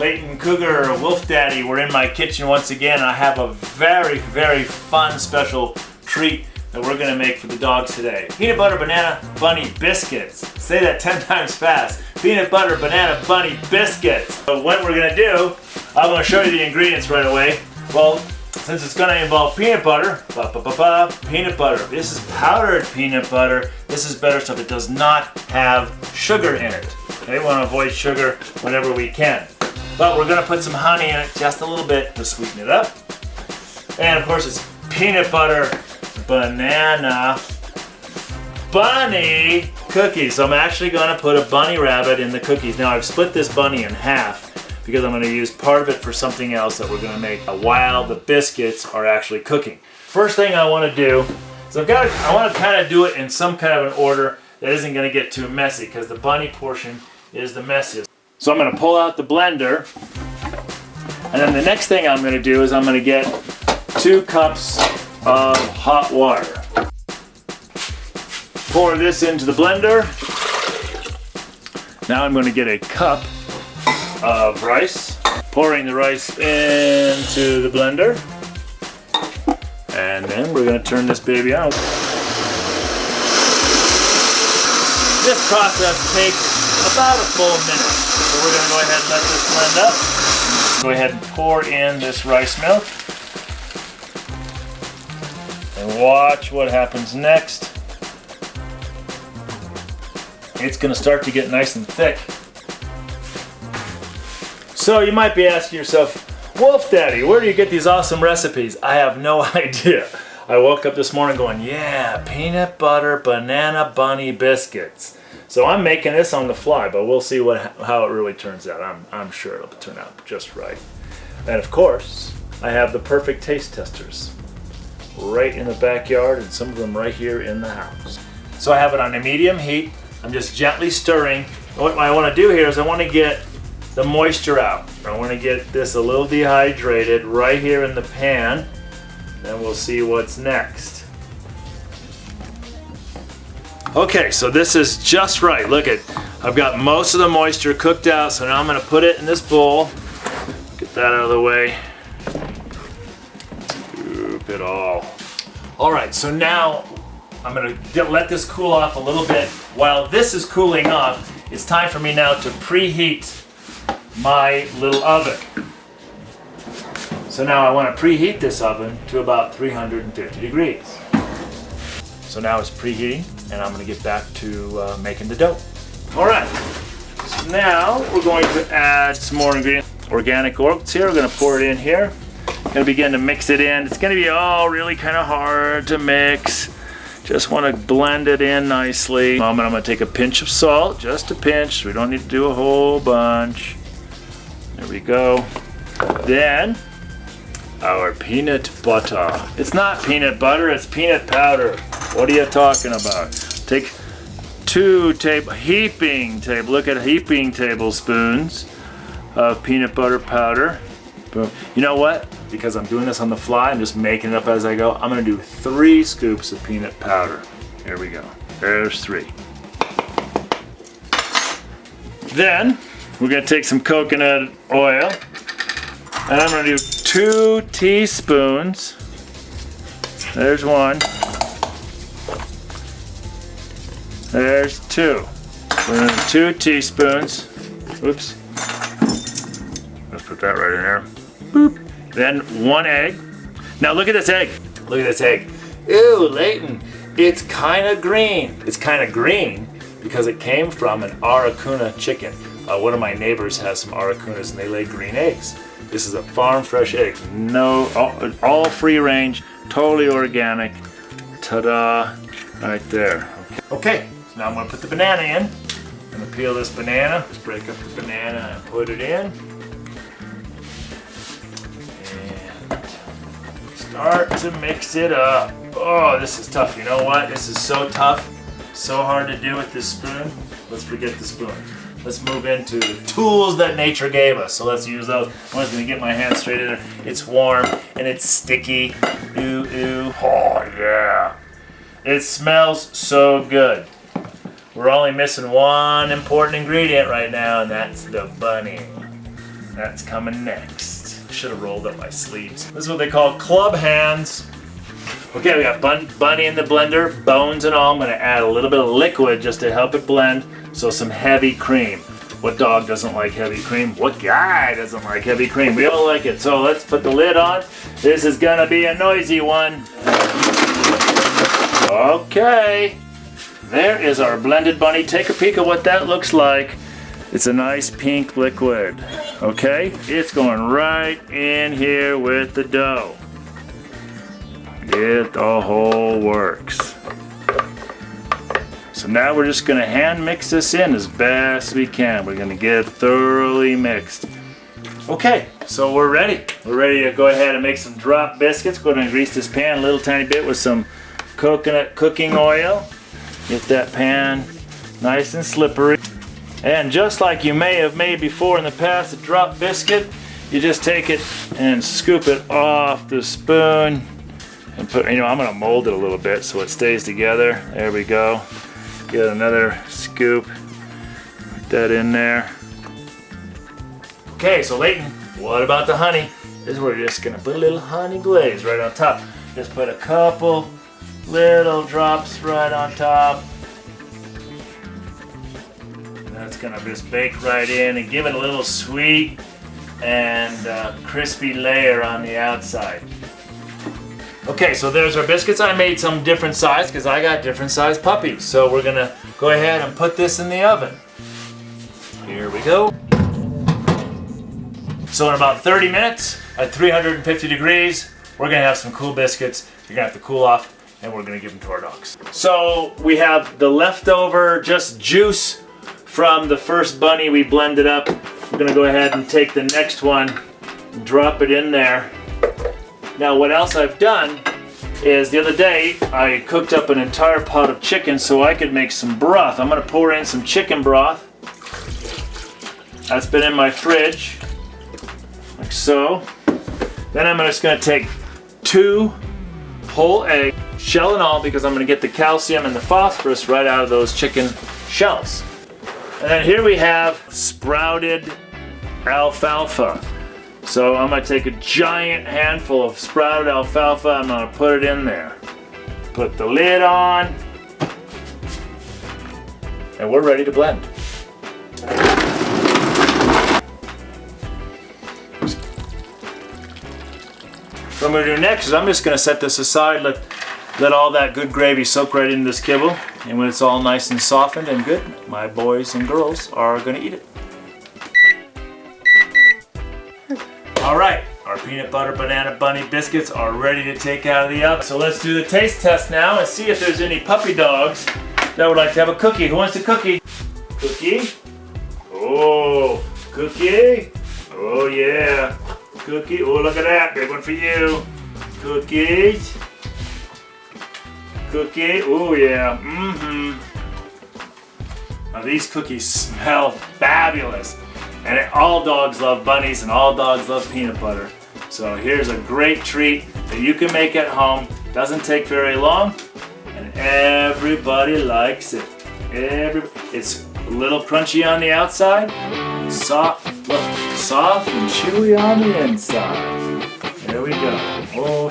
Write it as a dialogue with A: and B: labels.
A: Leighton Cougar, Wolf Daddy, we're in my kitchen once again. I have a very, very fun special treat that we're gonna make for the dogs today. Peanut butter banana bunny biscuits. Say that 10 times fast. Peanut butter banana bunny biscuits. So what we're gonna do, I'm gonna show you the ingredients right away. Well, since it's gonna involve peanut butter, peanut butter. This is powdered peanut butter. This is better stuff. It does not have sugar in it. Okay, we wanna avoid sugar whenever we can. But we're gonna put some honey in it, just a little bit to sweeten it up. And of course it's peanut butter banana bunny cookies. So I'm actually gonna put a bunny rabbit in the cookies. Now I've split this bunny in half because I'm gonna use part of it for something else that we're gonna make while the biscuits are actually cooking. First thing I wanna do is I wanna kind of do it in some kind of an order that isn't gonna get too messy because the bunny portion is the messiest. So I'm gonna pull out the blender, and then the next thing I'm gonna do is I'm gonna get 2 cups of hot water. Pour this into the blender. Now I'm gonna get a cup of rice. Pouring the rice into the blender. And then we're gonna turn this baby out. This process takes about a full minute. So we're gonna go ahead and let this blend up. Go ahead and pour in this rice milk. And watch what happens next. It's gonna start to get nice and thick. So you might be asking yourself, Wolf Daddy, where do you get these awesome recipes? I have no idea. I woke up this morning going, yeah, peanut butter banana bunny biscuits. So I'm making this on the fly, but we'll see how it really turns out. I'm sure it'll turn out just right. And of course, I have the perfect taste testers right in the backyard and some of them right here in the house. So I have it on a medium heat. I'm just gently stirring. What I want to do here is I want to get the moisture out. I want to get this a little dehydrated right here in the pan. Then we'll see what's next. Okay, so this is just right. Look at, I've got most of the moisture cooked out, so now I'm gonna put it in this bowl. Get that out of the way. Scoop it all. All right, so now I'm gonna let this cool off a little bit. While this is cooling off, it's time for me now to preheat my little oven. So now I want to preheat this oven to about 350 degrees. So now it's preheating, and I'm going to get back to making the dough. All right, so now we're going to add some more ingredients. Organic oats here, we're going to pour it in here. Going to begin to mix it in. It's going to be all really kind of hard to mix. Just want to blend it in nicely. I'm going to take a pinch of salt, just a pinch. We don't need to do a whole bunch. There we go. Then our peanut butter. It's not peanut butter, it's peanut powder. What are you talking about? Take 2 heaping tablespoons of peanut butter powder. Boom. You know what? Because I'm doing this on the fly, I'm just making it up as I go. I'm gonna do 3 scoops of peanut powder. Here we go. There's 3. Then we're gonna take some coconut oil, and I'm gonna do 2 teaspoons. There's 1. There's 2. We're gonna do 2 teaspoons. Oops. Let's put that right in there. Boop. Then 1 egg. Now look at this egg. Look at this egg. Ew, Leighton. It's kind of green. It's kind of green because it came from an Aracuna chicken. One of my neighbors has some Aracunas and they lay green eggs. This is a farm fresh egg. No, all free range, totally organic. Ta-da, right there. Okay, so now I'm gonna put the banana in. I'm gonna peel this banana. Just break up the banana and put it in. And start to mix it up. Oh, this is tough. You know what? This is so tough. So hard to do with this spoon. Let's forget the spoon. Let's move into the tools that nature gave us. So let's use those. I'm just gonna get my hand straight in there. It's warm and it's sticky. Ooh, ooh. Oh yeah. It smells so good. We're only missing one important ingredient right now, and that's the bunny. That's coming next. Should have rolled up my sleeves. This is what they call club hands. Okay, we got bunny in the blender, bones and all. I'm gonna add a little bit of liquid just to help it blend. So some heavy cream. What dog doesn't like heavy cream? What guy doesn't like heavy cream? We all like it. So let's put the lid on. This is gonna be a noisy one. Okay, there is our blended bunny. Take a peek at what that looks like. It's a nice pink liquid. Okay, it's going right in here with the dough. It the whole works. So now we're just gonna hand mix this in as best we can. We're gonna get it thoroughly mixed. Okay, so we're ready. We're ready to go ahead and make some drop biscuits. Go ahead and grease this pan a little tiny bit with some coconut cooking oil. Get that pan nice and slippery. And just like you may have made before in the past, a drop biscuit, you just take it and scoop it off the spoon and put, I'm gonna mold it a little bit so it stays together. There we go. Get another scoop, put that in there. Okay, so Leighton, what about the honey? This is where we're just gonna put a little honey glaze right on top. Just put a couple little drops right on top. That's gonna just bake right in and give it a little sweet and crispy layer on the outside. Okay, so there's our biscuits. I made some different size because I got different size puppies. So we're gonna go ahead and put this in the oven. Here we go. So in about 30 minutes at 350 degrees, we're gonna have some cool biscuits. You're gonna have to cool off and we're gonna give them to our dogs. So we have the leftover just juice from the first bunny we blended up. We're gonna go ahead and take the next one and drop it in there. Now what else I've done is the other day I cooked up an entire pot of chicken so I could make some broth. I'm gonna pour in some chicken broth. That's been in my fridge, like so. Then I'm just gonna take 2 whole eggs, shell and all, because I'm gonna get the calcium and the phosphorus right out of those chicken shells. And then here we have sprouted alfalfa. So I'm gonna take a giant handful of sprouted alfalfa, I'm gonna put it in there. Put the lid on, and we're ready to blend. What I'm gonna do next is I'm just gonna set this aside, let all that good gravy soak right into this kibble, and when it's all nice and softened and good, my boys and girls are gonna eat it. All right, our peanut butter banana bunny biscuits are ready to take out of the oven. So let's do the taste test now and see if there's any puppy dogs that would like to have a cookie. Who wants a cookie? Cookie? Oh, cookie? Oh yeah, cookie. Oh, look at that, big one for you. Cookies. Cookie, oh yeah, Now these cookies smell fabulous. And all dogs love bunnies and all dogs love peanut butter. So here's a great treat that you can make at home. Doesn't take very long and everybody likes it. It's a little crunchy on the outside, soft and chewy on the inside. There we go. Oh,